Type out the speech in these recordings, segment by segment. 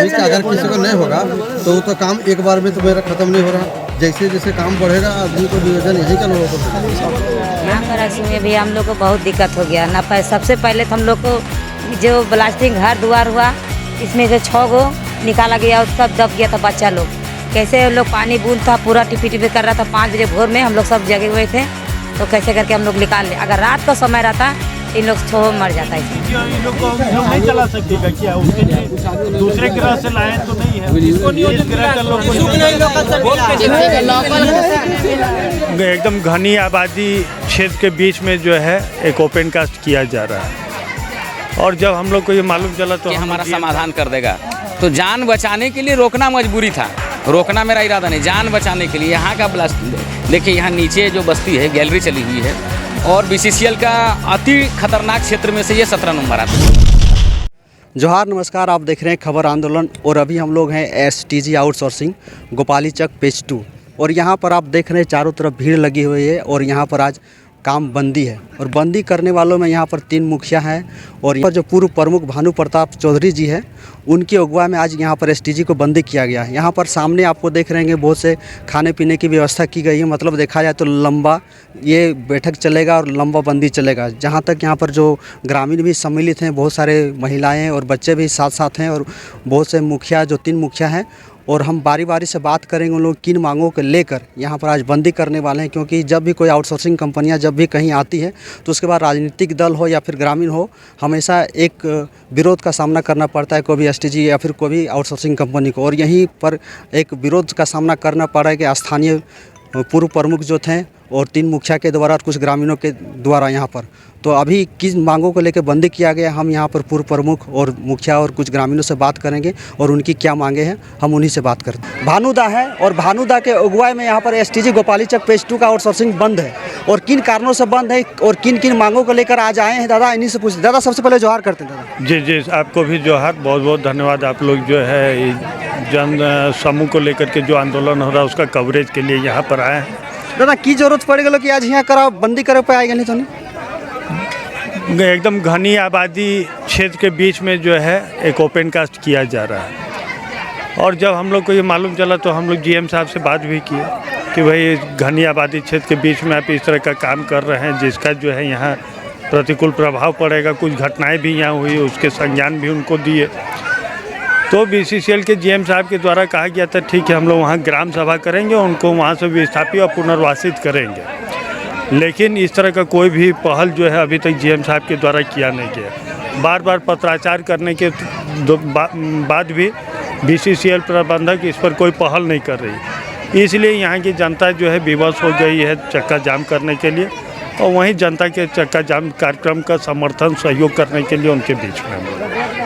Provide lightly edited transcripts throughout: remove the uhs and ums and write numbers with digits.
अगर किसी को नहीं होगा तो वो तो काम एक बार में तो मेरा खत्म नहीं हो रहा। जैसे जैसे काम बढ़ेगा आदमी को निवेदन यही का लोगों को। यहाँ पर ऐसे भी हम लोग को बहुत दिक्कत हो गया ना। सबसे पहले तो हम लोग को जो ब्लास्टिंग घर द्वार हुआ इसमें से 6 गो निकाला गया, उसका दब गया था बच्चा लोग। कैसे लोग पानी बूंद था पूरा टिपी टिपी कर रहा था। 5 बजे भोर में हम लोग सब जगे हुए थे, तो कैसे करके हम लोग निकाल ले। अगर रात का समय रहता इन लोग 6 मर जाता है। इन लोग को नहीं चला सकेगा क्या? उसके लिए दूसरे ग्रह से लाए तो नहीं है, इसको नियोजित ग्रह का लोग एकदम घनी आबादी क्षेत्र के बीच में जो है एक ओपन कास्ट किया जा रहा है। और जब हम लोग को ये मालूम चला तो हमारा समाधान कर देगा। तो जान बचाने के लिए रोकना मजबूरी था, रोकना मेरा इरादा नहीं, जान बचाने के लिए। यहाँ का ब्लास्ट देखिए, यहाँ नीचे जो बस्ती है गैलरी चली हुई है और BCCL का अति खतरनाक क्षेत्र में से ये 17 नंबर आता है। जोहार, नमस्कार। आप देख रहे हैं खबर आंदोलन और अभी हम लोग हैं STG आउटसोर्सिंग गोपाली चक पेज 2 और यहाँ पर आप देख रहे हैं चारों तरफ भीड़ लगी हुई है और यहाँ पर आज काम बंदी है। और बंदी करने वालों में यहाँ पर 3 मुखिया हैं और यहाँ पर जो पूर्व प्रमुख भानु प्रताप चौधरी जी हैं उनकी अगुवाई में आज यहाँ पर STG को बंदी किया गया है। यहाँ पर सामने आपको देख रहे हैं बहुत से खाने पीने की व्यवस्था की गई है। मतलब देखा जाए तो लंबा ये बैठक चलेगा और लंबा बंदी चलेगा। जहाँ तक यहाँ पर जो ग्रामीण भी सम्मिलित हैं, बहुत सारे महिलाएँ और बच्चे भी साथ साथ हैं और बहुत से मुखिया, जो 3 मुखिया हैं। और हम बारी बारी से बात करेंगे उन लोग किन मांगों को लेकर यहाँ पर आज बंदी करने वाले हैं। क्योंकि जब भी कोई आउटसोर्सिंग कंपनियाँ जब भी कहीं आती है तो उसके बाद राजनीतिक दल हो या फिर ग्रामीण हो, हमेशा एक विरोध का सामना करना पड़ता है, कोई भी STG या फिर कोई भी आउटसोर्सिंग कंपनी को। और यहीं पर एक विरोध का सामना करना पड़ा है कि स्थानीय पूर्व प्रमुख जो थे और 3 मुखिया के द्वारा और कुछ ग्रामीणों के द्वारा यहाँ पर। तो अभी किस मांगों को लेकर बंदी किया गया, हम यहाँ पर पूर्व प्रमुख और मुखिया और कुछ ग्रामीणों से बात करेंगे और उनकी क्या मांगे हैं हम उन्हीं से बात करते हैं। भानुदा है और भानुदा के अगुवाई में यहाँ पर STG गोपाली चक पेज 2 का आउटसोर्सिंग बंद है और किन कारणों से बंद है और किन किन मांगों को लेकर आज आए हैं दादा, इन्हीं से पूछ। दादा सबसे पहले जोहार करते हैं। दादा जी, आपको भी जोहार, बहुत बहुत धन्यवाद। आप लोग जो है जन समूह को लेकर के जो आंदोलन हो रहा है उसका कवरेज के लिए यहाँ पर आए हैं। दादा की जरूरत पड़ गई कि आज यहाँ करा बंदी करे पे आएगा नहीं तो नहीं? एकदम घनी आबादी क्षेत्र के बीच में जो है एक ओपन कास्ट किया जा रहा है। और जब हम लोग को ये मालूम चला तो हम लोग GM साहब से बात भी किए कि भाई घनी आबादी क्षेत्र के बीच में आप इस तरह का काम कर रहे हैं जिसका जो है यहाँ प्रतिकूल प्रभाव पड़ेगा। कुछ घटनाएं भी यहाँ हुई, उसके संज्ञान भी उनको दिए। तो BCCL के GM साहब के द्वारा कहा गया था ठीक है हम लोग वहाँ ग्राम सभा करेंगे, उनको वहाँ से विस्थापित और पुनर्वासित करेंगे। लेकिन इस तरह का कोई भी पहल जो है अभी तक GM साहब के द्वारा किया नहीं गया। बार बार पत्राचार करने के बाद भी BCCL प्रबंधक इस पर कोई पहल नहीं कर रही। इसलिए यहाँ की जनता जो है विवश हो गई है चक्का जाम करने के लिए और वहीं जनता के चक्का जाम कार्यक्रम का समर्थन सहयोग करने के लिए उनके बीच में।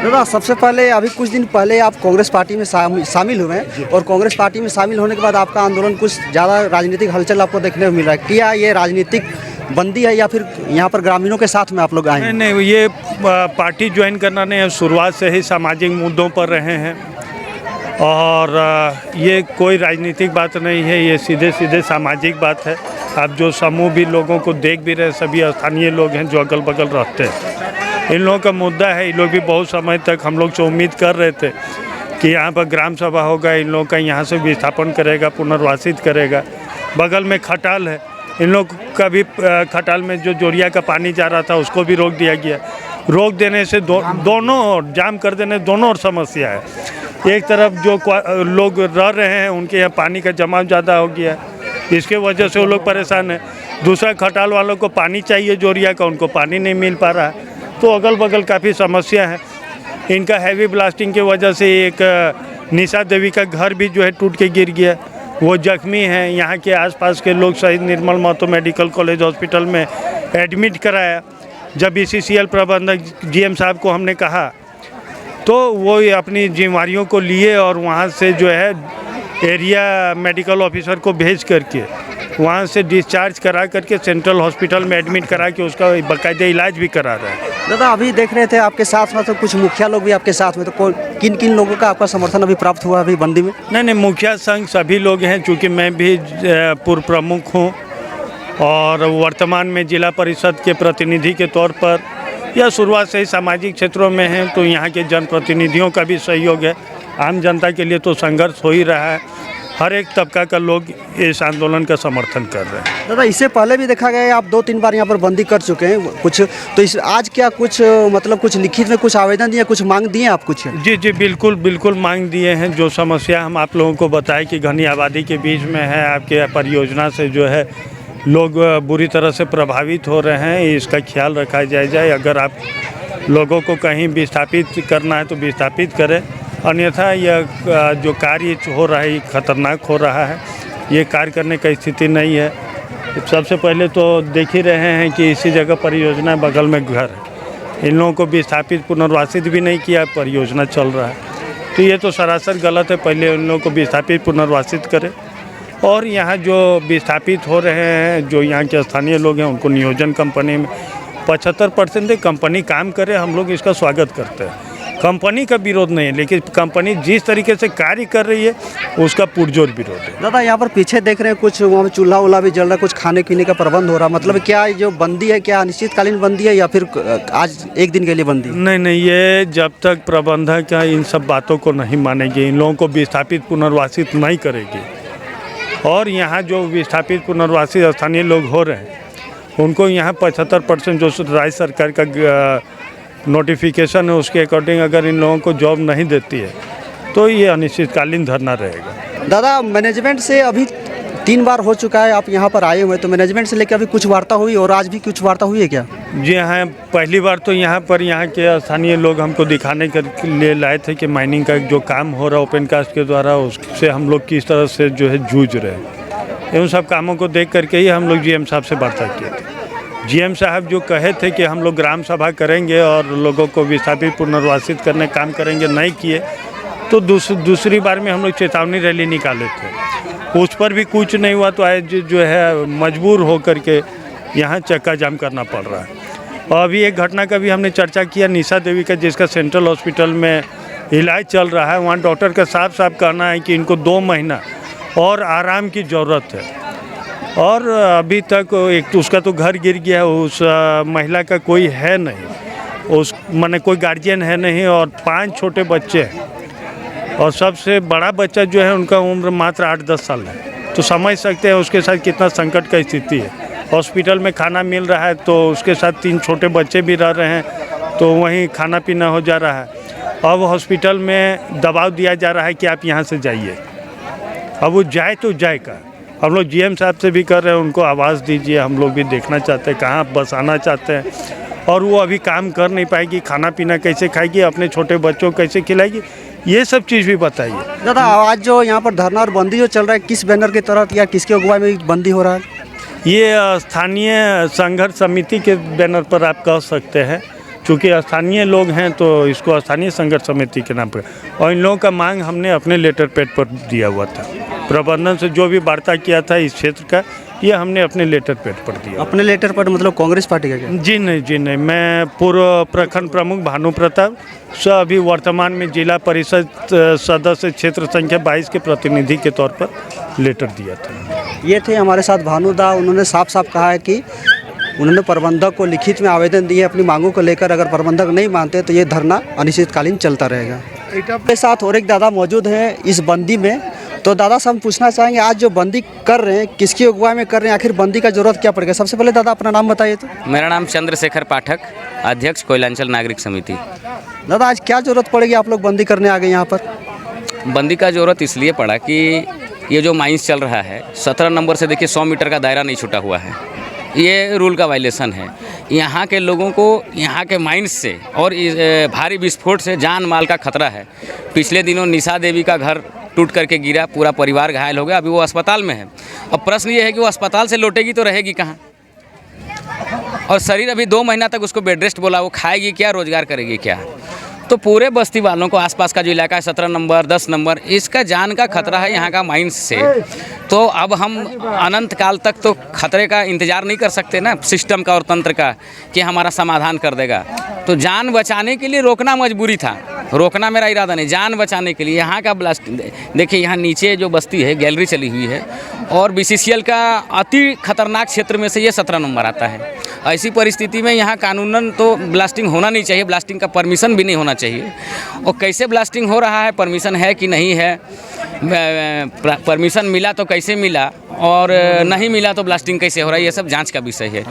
दादा सबसे पहले अभी कुछ दिन पहले आप कांग्रेस पार्टी में शामिल हुए हैं और कांग्रेस पार्टी में शामिल होने के बाद आपका आंदोलन कुछ ज़्यादा राजनीतिक हलचल आपको देखने को मिल रहा है। क्या ये राजनीतिक बंदी है या फिर यहाँ पर ग्रामीणों के साथ में आप लोग आए हैं? नहीं, ये पार्टी ज्वाइन करना नहीं है, शुरुआत से ही सामाजिक मुद्दों पर रहे हैं और ये कोई राजनीतिक बात नहीं है, ये सीधे सीधे सामाजिक बात है। आप जो समूह भी लोगों को देख भी रहे, सभी स्थानीय लोग हैं जो अगल बगल रहते हैं। इन लोगों का मुद्दा है, इन लोग भी बहुत समय तक हम लोग से उम्मीद कर रहे थे कि यहाँ पर ग्राम सभा होगा, इन लोगों का यहाँ से विस्थापन करेगा, पुनर्वासित करेगा। बगल में खटाल है, इन लोग का भी खटाल में जो जोरिया का पानी जा रहा था उसको भी रोक दिया गया। रोक देने से दोनों ओर जाम कर देने, दोनों ओर समस्या है। एक तरफ जो लोग रह रहे हैं उनके यहाँ पानी का जमाव ज़्यादा हो गया, इसके वजह से वो लोग परेशान हैं। दूसरा खटाल वालों को पानी चाहिए जोरिया का, उनको पानी नहीं मिल पा रहा है। तो अगल बगल काफ़ी समस्या है। इनका हैवी ब्लास्टिंग की वजह से एक निशा देवी का घर भी जो है टूट के गिर गया, वो जख्मी हैं। यहाँ के आसपास के लोग शहीद निर्मल महतो मेडिकल कॉलेज हॉस्पिटल में एडमिट कराया। जब BCCL प्रबंधक GM साहब को हमने कहा तो वो अपनी जिम्मेदारियों को लिए और वहाँ से जो है एरिया मेडिकल ऑफिसर को भेज करके वहाँ से डिस्चार्ज करा करके सेंट्रल हॉस्पिटल में एडमिट करा के उसका बाकायदा इलाज भी करा रहा है। दादा अभी देख रहे थे आपके साथ में तो कुछ मुखिया लोग भी आपके साथ में, तो किन किन लोगों का आपका समर्थन अभी प्राप्त हुआ अभी बंदी में? नहीं, मुखिया संघ सभी लोग हैं, चूँकि मैं भी पूर्व प्रमुख हूँ और वर्तमान में जिला परिषद के प्रतिनिधि के तौर पर या शुरुआत से ही सामाजिक क्षेत्रों में हैं, तो यहाँ के जनप्रतिनिधियों का भी सहयोग है। आम जनता के लिए तो संघर्ष हो ही रहा है। हर एक तबका का लोग इस आंदोलन का समर्थन कर रहे हैं। दादा इससे पहले भी देखा गया है आप 2-3 बार यहाँ पर बंदी कर चुके हैं कुछ, तो इस आज क्या कुछ मतलब कुछ लिखित में कुछ आवेदन दिए, कुछ मांग दिए आप कुछ? जी बिल्कुल मांग दिए हैं। जो समस्या हम आप लोगों को बताएं कि घनी आबादी के बीच में है, आपके परियोजना से जो है लोग बुरी तरह से प्रभावित हो रहे हैं, इसका ख्याल रखा जाए। अगर आप लोगों को कहीं विस्थापित करना है तो विस्थापित करें, अन्यथा यह जो कार्य हो रहा है ये खतरनाक हो रहा है। ये कार्य करने का स्थिति नहीं है। सबसे पहले तो देख ही रहे हैं कि इसी जगह परियोजना बगल में घर है, इन लोगों को विस्थापित पुनर्वासित भी नहीं किया, परियोजना चल रहा है, तो ये तो सरासर गलत है। पहले उन लोगों को विस्थापित पुनर्वासित करें और यहाँ जो विस्थापित हो रहे हैं, जो यहाँ के स्थानीय लोग हैं, उनको नियोजन कंपनी में 75% कंपनी काम करे, हम लोग इसका स्वागत करते हैं। कंपनी का विरोध नहीं है, लेकिन कंपनी जिस तरीके से कार्य कर रही है उसका पुरजोर विरोध है। दादा यहाँ पर पीछे देख रहे हैं कुछ वहाँ चूल्हा वूल्हा भी जल रहा है, कुछ खाने पीने का प्रबंध हो रहा है, मतलब क्या जो बंदी है क्या अनिश्चितकालीन बंदी है या फिर आज एक दिन के लिए बंदी? नहीं, ये जब तक प्रबंधक इन सब बातों को नहीं मानेगी, इन लोगों को विस्थापित पुनर्वासित नहीं करेगी, और यहाँ जो विस्थापित पुनर्वासित स्थानीय लोग हो रहे हैं उनको यहाँ 75% जो राज्य सरकार का नोटिफिकेशन है उसके अकॉर्डिंग अगर इन लोगों को जॉब नहीं देती है तो ये अनिश्चितकालीन धरना रहेगा। दादा मैनेजमेंट से अभी 3 बार हो चुका है आप यहाँ पर आए हुए, तो मैनेजमेंट से लेकर अभी कुछ वार्ता हुई और आज भी कुछ वार्ता हुई है क्या? जी हाँ, पहली बार तो यहाँ के स्थानीय लोग हमको दिखाने के लिए लाए थे कि माइनिंग का जो काम हो रहा है ओपन कास्ट के द्वारा, उससे हम लोग किस तरह से जो है जूझ रहे हैं। उन सब कामों को देख करके ही हम लोग GM साहब से वार्ता किए थे। GM साहब जो कहे थे कि हम लोग ग्राम सभा करेंगे और लोगों को विस्थापित पुनर्वासित करने काम करेंगे, नहीं किए तो दूसरी बार में हम लोग चेतावनी रैली निकाले थे, उस पर भी कुछ नहीं हुआ, तो आज जो है मजबूर होकर के यहाँ चक्का जाम करना पड़ रहा है। और अभी एक घटना का भी हमने चर्चा किया, निशा देवी का, जिसका सेंट्रल हॉस्पिटल में इलाज चल रहा है। वहाँ डॉक्टर का साफ कहना है कि इनको 2 महीना और आराम की ज़रूरत है, और अभी तक एक तो उसका तो घर गिर गया है, उस महिला का कोई है नहीं, उस माने कोई गार्जियन है नहीं, और 5 छोटे बच्चे हैं, और सबसे बड़ा बच्चा जो है उनका उम्र मात्र 8-10 साल है। तो समझ सकते हैं उसके साथ कितना संकट का स्थिति है। हॉस्पिटल में खाना मिल रहा है तो उसके साथ 3 छोटे बच्चे भी रह रहे हैं, तो वहीं खाना पीना हो जा रहा है। अब हॉस्पिटल में दबाव दिया जा रहा है कि आप यहाँ से जाइए। अब वो जाए तो जाए का, हम लोग GM साहब से भी कर रहे हैं, उनको आवाज़ दीजिए, हम लोग भी देखना चाहते हैं कहाँ बसाना चाहते हैं, और वो अभी काम कर नहीं पाएगी, खाना पीना कैसे खाएगी, अपने छोटे बच्चों को कैसे खिलाएगी, ये सब चीज़ भी बताइए। दादा आज जो यहाँ पर धरना और बंदी जो चल रहा है, किस बैनर के तहत या किसके अगुवाई में बंदी हो रहा है? ये स्थानीय संघर्ष समिति के बैनर पर आप कह सकते हैं, चूँकि स्थानीय लोग हैं तो इसको स्थानीय संघर्ष समिति के नाम पर, और इन लोगों का मांग हमने अपने लेटर पैड पर दिया हुआ था। प्रबंधन से जो भी वार्ता किया था इस क्षेत्र का, ये हमने अपने लेटर पैड पर दिया। अपने लेटर पर मतलब कांग्रेस पार्टी का क्या? जी नहीं, मैं पूर्व प्रखंड प्रमुख भानु प्रताप अभी वर्तमान में जिला परिषद सदस्य क्षेत्र संख्या 22 के प्रतिनिधि के तौर पर लेटर दिया था। ये थे हमारे साथ भानुदा, उन्होंने साफ कहा है कि उन्होंने प्रबंधक को लिखित में आवेदन दिए अपनी मांगों को लेकर, अगर प्रबंधक नहीं मानते तो ये धरना अनिश्चितकालीन चलता रहेगा। मेरे साथ और एक दादा मौजूद हैं इस बंदी में, तो दादा से हम पूछना चाहेंगे आज जो बंदी कर रहे हैं किसकी अगुवाई में कर रहे हैं, आखिर बंदी का जरूरत क्या पड़ेगा? सबसे पहले दादा अपना नाम बताइए। तो मेरा नाम चंद्रशेखर पाठक, अध्यक्ष कोयलांचल नागरिक समिति। दादा आज क्या जरूरत पड़ेगी, आप लोग बंदी करने आ गए यहाँ पर? बंदी का जरूरत इसलिए पड़ा कि ये जो माइंस चल रहा है 17 नंबर से देखिए 100 मीटर का दायरा नहीं छूटा हुआ है, ये रूल का वायलेशन है। यहाँ के लोगों को यहाँ के माइंस से और भारी विस्फोट से जान माल का खतरा है। पिछले दिनों निशा देवी का घर टूट करके गिरा, पूरा परिवार घायल हो गया, अभी वो अस्पताल में है। अब प्रश्न ये है कि वो अस्पताल से लौटेगी तो रहेगी कहाँ, और शरीर अभी 2 महीना तक उसको बेड रेस्ट बोला, वो खाएगी क्या, रोजगार करेगी क्या? तो पूरे बस्ती वालों को, आसपास का जो इलाका है 17 नंबर 10 नंबर, इसका जान का खतरा है यहाँ का माइंस से। तो अब हम अनंत काल तक तो खतरे का इंतजार नहीं कर सकते ना, सिस्टम का और तंत्र का, कि हमारा समाधान कर देगा। तो जान बचाने के लिए रोकना मजबूरी था, रोकना मेरा इरादा नहीं, जान बचाने के लिए यहाँ का ब्लास्टिंग देखिए, यहाँ नीचे जो बस्ती है गैलरी चली हुई है और बीसीसीएल का अति खतरनाक क्षेत्र में से ये 17 नंबर आता है। ऐसी परिस्थिति में यहाँ कानूनन तो ब्लास्टिंग होना नहीं चाहिए, ब्लास्टिंग का परमिशन भी नहीं होना चाहिए। और कैसे ब्लास्टिंग हो रहा है, परमिशन है कि नहीं है, परमिशन मिला तो कैसे मिला और नहीं मिला तो ब्लास्टिंग कैसे हो रहा है, ये सब जांच का विषय है।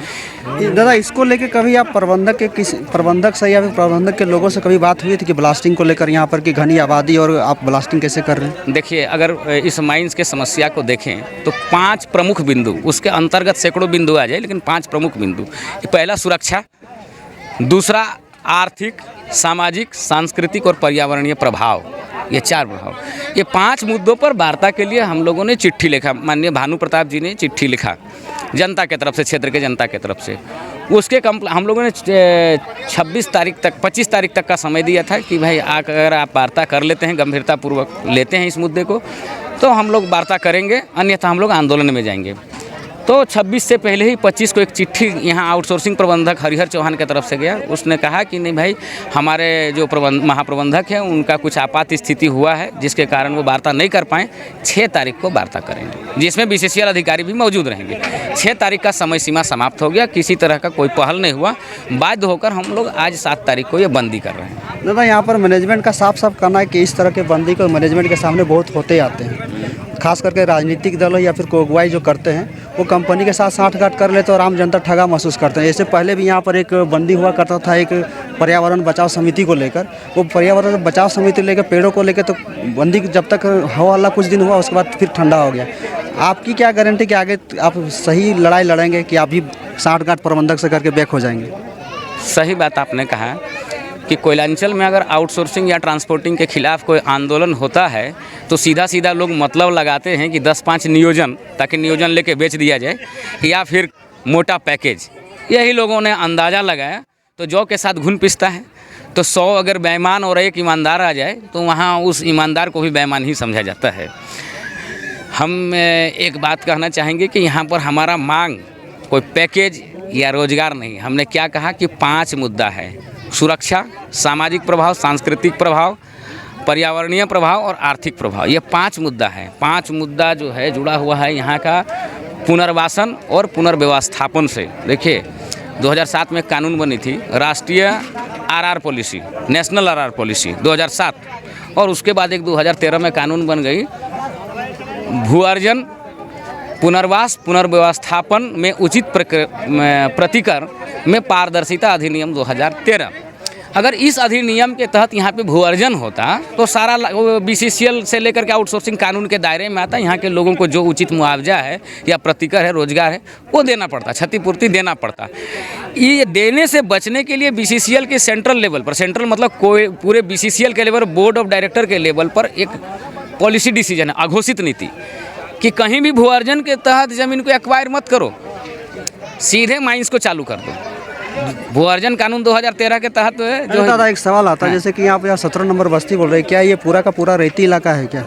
दादा, इसको लेके कभी आप प्रबंधक से या फिर प्रबंधक के लोगों से कभी बात हुई थी कि ब्लास्टिंग को लेकर यहाँ पर की घनी आबादी और आप ब्लास्टिंग कैसे कर रहे हैं? देखिए, अगर इस माइंस के समस्या को देखें तो 5 प्रमुख बिंदु, उसके अंतर्गत सैकड़ों बिंदु आ जाए, लेकिन 5 प्रमुख बिंदु। पहला सुरक्षा, दूसरा आर्थिक, सामाजिक, सांस्कृतिक और पर्यावरणीय प्रभाव, ये 4 प्रभाव। ये 5 मुद्दों पर वार्ता के लिए हम लोगों ने चिट्ठी लिखा, माननीय भानु प्रताप जी ने चिट्ठी लिखा जनता के तरफ से, क्षेत्र के जनता के तरफ से। उसके हम लोगों ने 25 तारीख तक का समय दिया था कि भाई अगर आप वार्ता कर लेते हैं, गंभीरतापूर्वक लेते हैं इस मुद्दे को, तो हम लोग वार्ता करेंगे, अन्यथा हम लोग आंदोलन में जाएंगे। तो 26 से पहले ही 25 को एक चिट्ठी यहाँ आउटसोर्सिंग प्रबंधक हरिहर चौहान की तरफ से गया। उसने कहा कि नहीं भाई, हमारे जो महाप्रबंधक हैं उनका कुछ आपात स्थिति हुआ है जिसके कारण वो वार्ता नहीं कर पाएँ, 6 तारीख को वार्ता करेंगे, जिसमें बीसीसीएल अधिकारी भी मौजूद रहेंगे। 6 तारीख का समय सीमा समाप्त हो गया, किसी तरह का कोई पहल नहीं हुआ, बाध्य होकर हम लोग आज 7 तारीख को ये बंदी कर रहे हैं। दादा, यहाँ पर मैनेजमेंट का साफ कहना है कि इस तरह के बंदी को मैनेजमेंट के सामने बहुत होते आते हैं, खास करके राजनीतिक दल या फिर कोई अगुवाई जो करते हैं वो कंपनी के साथ साठगांठ कर लेते हैं और आम जनता ठगा महसूस करते हैं। इससे पहले भी यहाँ पर एक बंदी हुआ करता था एक पर्यावरण बचाव समिति को लेकर, वो पर्यावरण बचाव समिति लेकर पेड़ों को लेकर तो बंदी जब तक हवा हल्ला कुछ दिन हुआ उसके बाद फिर ठंडा हो गया। आपकी क्या गारंटी कि आगे आप सही लड़ाई लड़ेंगे कि आप भी साठगांठ प्रबंधक से करके बैक हो जाएंगे? सही बात आपने कहा कि कोयलांचल में अगर आउटसोर्सिंग या ट्रांसपोर्टिंग के खिलाफ कोई आंदोलन होता है तो सीधा लोग मतलब लगाते हैं कि 10-5 नियोजन, ताकि नियोजन लेके बेच दिया जाए, या फिर मोटा पैकेज। यही लोगों ने अंदाज़ा लगाया। तो जौ के साथ घुन पिसता है, तो 100 अगर बेईमान और एक ईमानदार आ जाए तो वहाँ उस ईमानदार को भी बेईमान ही समझा जाता है। हम एक बात कहना चाहेंगे कि यहाँ पर हमारा मांग कोई पैकेज या रोजगार नहीं। हमने क्या कहा कि 5 मुद्दा है: सुरक्षा, सामाजिक प्रभाव, सांस्कृतिक प्रभाव, पर्यावरणीय प्रभाव और आर्थिक प्रभाव। ये 5 मुद्दा है। 5 मुद्दा जो है जुड़ा हुआ है यहाँ का पुनर्वासन और पुनर्व्यवस्थापन से। देखिए, 2007 में कानून बनी थी, राष्ट्रीय RR policy, national RR policy 2007, और उसके बाद एक 2013 में कानून बन गई भू अर्जन, पुनर्वास, पुनर्व्यवस्थापन में उचित प्रतिकर में पारदर्शिता अधिनियम 2013। अगर इस अधिनियम के तहत यहाँ पे भू अर्जन होता तो सारा बीसीसीएल से लेकर के आउटसोर्सिंग कानून के दायरे में आता। यहाँ के लोगों को जो उचित मुआवजा है या प्रतिकर है, रोजगार है, वो देना पड़ता, क्षतिपूर्ति देना पड़ता। ये देने से बचने के लिए बीसीसीएल के सेंट्रल लेवल पर, सेंट्रल मतलब कोई पूरे बीसीसीएल के लेवल, बोर्ड ऑफ डायरेक्टर के लेवल पर एक पॉलिसी डिसीजन है, अघोषित नीति, कि कहीं भी भू अर्जन के तहत ज़मीन को एक्वायर मत करो, सीधे माइंस को चालू कर दो। भू अर्जन कानून 2013 के तहत जो दादा एक सवाल आता है, जैसे कि यहाँ पे 17 नंबर बस्ती बोल रहे हैं, क्या ये पूरा का पूरा रेती इलाका है क्या?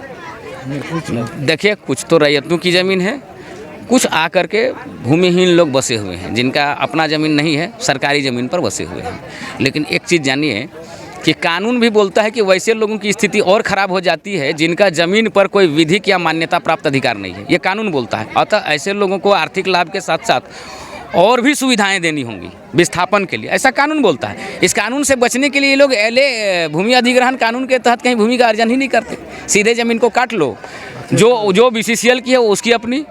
देखिए, कुछ तो रैयतों की ज़मीन है, कुछ आकर के भूमिहीन लोग बसे हुए हैं जिनका अपना ज़मीन नहीं है, सरकारी ज़मीन पर बसे हुए हैं। लेकिन एक चीज़ जानिए कि कानून भी बोलता है कि वैसे लोगों की स्थिति और ख़राब हो जाती है जिनका ज़मीन पर कोई विधिक या मान्यता प्राप्त अधिकार नहीं है, ये कानून बोलता है। अतः ऐसे लोगों को आर्थिक लाभ के साथ साथ और भी सुविधाएं देनी होंगी विस्थापन के लिए, ऐसा कानून बोलता है। इस कानून से बचने के लिए ये लोग भूमि अधिग्रहण कानून के तहत कहीं भूमि का अर्जन ही नहीं करते, सीधे ज़मीन को काट लो। जो बीसीसीएल की है उसकी अपनी,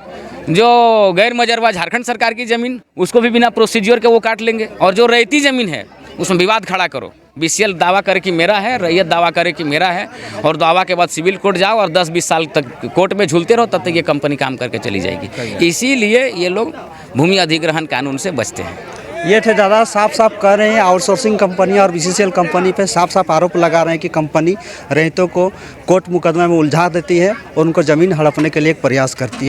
जो गैर मजरवा झारखंड सरकार की ज़मीन उसको भी बिना प्रोसीजर के वो काट लेंगे, और जो रैयती ज़मीन है उसमें विवाद खड़ा करो। बीसीसीएल दावा करे कि मेरा है, रैयत दावा करे कि मेरा है, और दावा के बाद सिविल कोर्ट जाओ और 10-20 साल तक कोर्ट में झूलते रहो, तब तक ये कंपनी काम करके चली जाएगी। इसीलिए ये लोग भूमि अधिग्रहण कानून से बचते हैं। ये थे दादा, साफ कह रहे हैं आउटसोर्सिंग कंपनी और बीसीसीएल कंपनी पे साफ आरोप लगा रहे हैं कि कंपनी रैयतों को कोर्ट मुकदमे में उलझा देती है और उनको ज़मीन हड़पने के लिए एक प्रयास करती है।